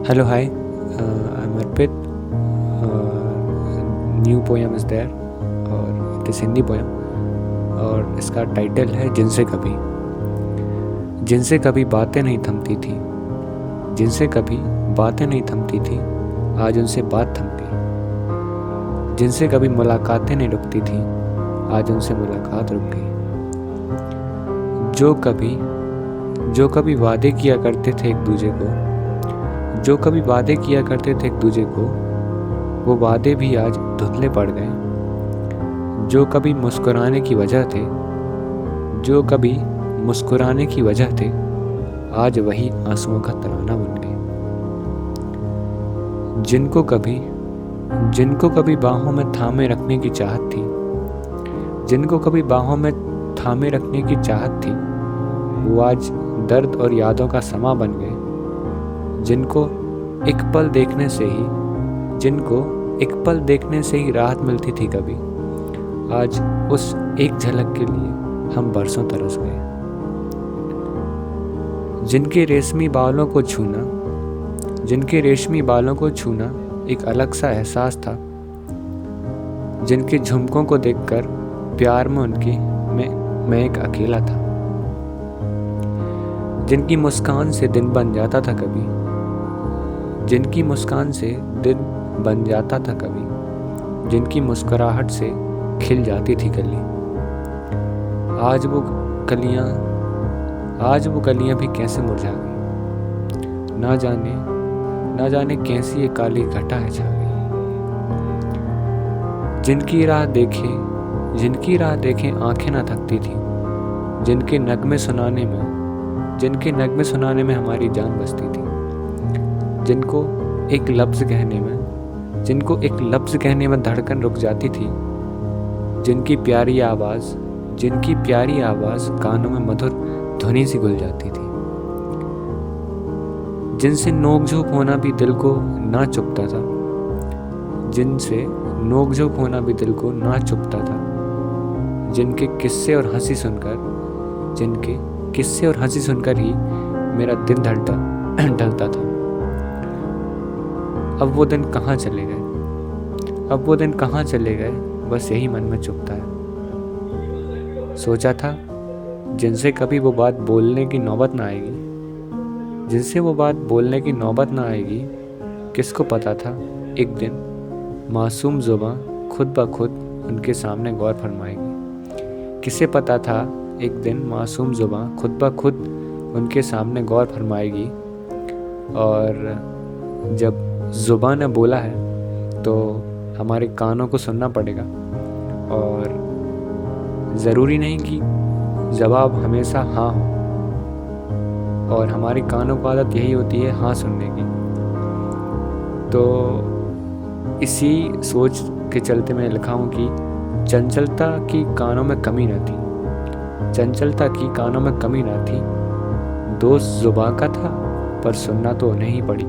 Hello, hi. I'm Arpit. New poem is there, और it is Hindi poem, और इसका title है जिनसे कभी। जिनसे कभी बातें नहीं थमती थी, जिनसे कभी बातें नहीं थमती थी, आज उनसे बात थम गई। जिनसे कभी मुलाकातें नहीं रुकती थी, आज उनसे मुलाकात रुक गई। जो कभी वादे किया करते थे एक दूजे को, जो कभी वादे किया करते थे एक दूजे को, वो वादे भी आज धुंधले पड़ गए। जो कभी मुस्कुराने की वजह थे, जो कभी मुस्कुराने की वजह थे, आज वही आंसुओं का तराना बन गए। जिनको कभी बाहों में थामे रखने की चाहत थी, जिनको कभी बाहों में थामे रखने की चाहत थी, वो आज दर्द और यादों का समा बन गए। जिनको एक पल देखने से ही राहत मिलती थी कभी, आज उस एक झलक के लिए हम बरसों तरस गए। जिनके रेशमी बालों को छूना एक अलग सा एहसास था, जिनके झुमकों को देखकर प्यार में मैं एक अकेला था। जिनकी मुस्कान से दिन बन जाता था कभी, जिनकी मुस्कान से दिन बन जाता था कभी, जिनकी मुस्कुराहट से खिल जाती थी गली, आज वो कलियां भी कैसे मुरझा गई। ना जाने कैसी ये काली घटा है छा गई। जिनकी राह देखे आंखें ना थकती थी, जिनके नगमे सुनाने में हमारी जान बसती थी। जिनको एक लफ्ज़ कहने में धड़कन रुक जाती थी, जिनकी प्यारी आवाज़ कानों में मधुर ध्वनि सी घुल जाती थी। जिनसे नोक-झोंक होना भी दिल को ना चुभता था, जिनके किस्से और हंसी सुनकर ही मेरा दिन ढलता था। अब वो दिन कहाँ चले गए, बस यही मन में चुभता है। सोचा था जिनसे कभी वो बात बोलने की नौबत ना आएगी, किसको पता था एक दिन मासूम ज़ुबां खुद ब खुद उनके सामने गौर फरमाएगी। किसे पता था एक दिन मासूम ज़ुबां खुद ब खुद उनके सामने गौर फरमाएगी। और जब ज़ुबां ने बोला है तो हमारे कानों को सुनना पड़ेगा, और ज़रूरी नहीं कि जवाब हमेशा हाँ हो, और हमारी कानों को आदत यही होती है हाँ सुनने की। तो इसी सोच के चलते मैं लिखा हूँ कि चंचलता की कानों में कमी न थी, दोस्त ज़ुबां का था पर सुनना तो उन्हें ही पड़ी।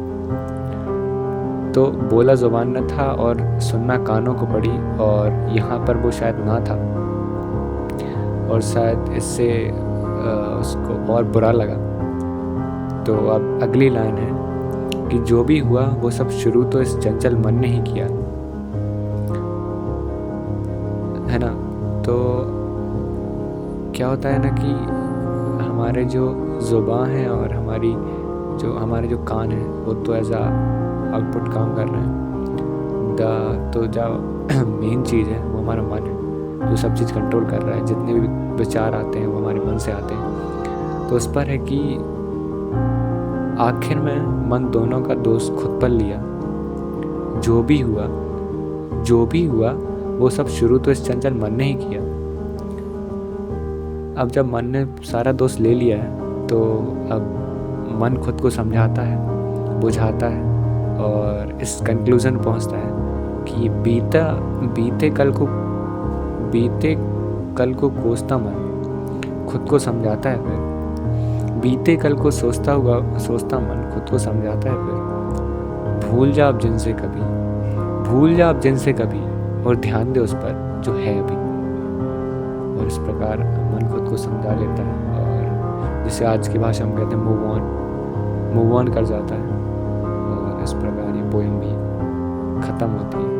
तो बोला ज़ुबान न था और सुनना कानों को पड़ी, और यहाँ पर वो शायद ना था, और शायद इससे उसको और बुरा लगा। तो अब अगली लाइन है कि जो भी हुआ वो सब शुरू तो इस चंचल मन ने ही किया, है ना। तो क्या होता है ना कि हमारे जो ज़ुबान है और हमारे जो कान हैं वो तो एज आ आउटपुट काम कर रहे हैं। तो जो मेन चीज़ है वो हमारा मन है, जो सब चीज़ कंट्रोल कर रहा है। जितने भी विचार आते हैं वो हमारे मन से आते हैं। तो उस पर है कि आखिर में मन दोनों का दोष खुद पर लिया। जो भी हुआ वो सब शुरू तो इस चंचल मन ने ही किया। अब जब मन ने सारा दोष ले लिया है तो अब मन खुद को समझाता है, बुझाता है, और इस कंक्लूज़न पहुंचता है कि बीते कल को कोसता मन खुद को समझाता है फिर। बीते कल को सोचता मन खुद को समझाता है फिर। भूल जा अब जिनसे कभी और ध्यान दे उस पर जो है अभी। और इस प्रकार मन खुद को समझा लेता है, और जिसे आज की भाषा में कहते हैं मूव ऑन कर जाता है। और पोएम भी ख़त्म होती है।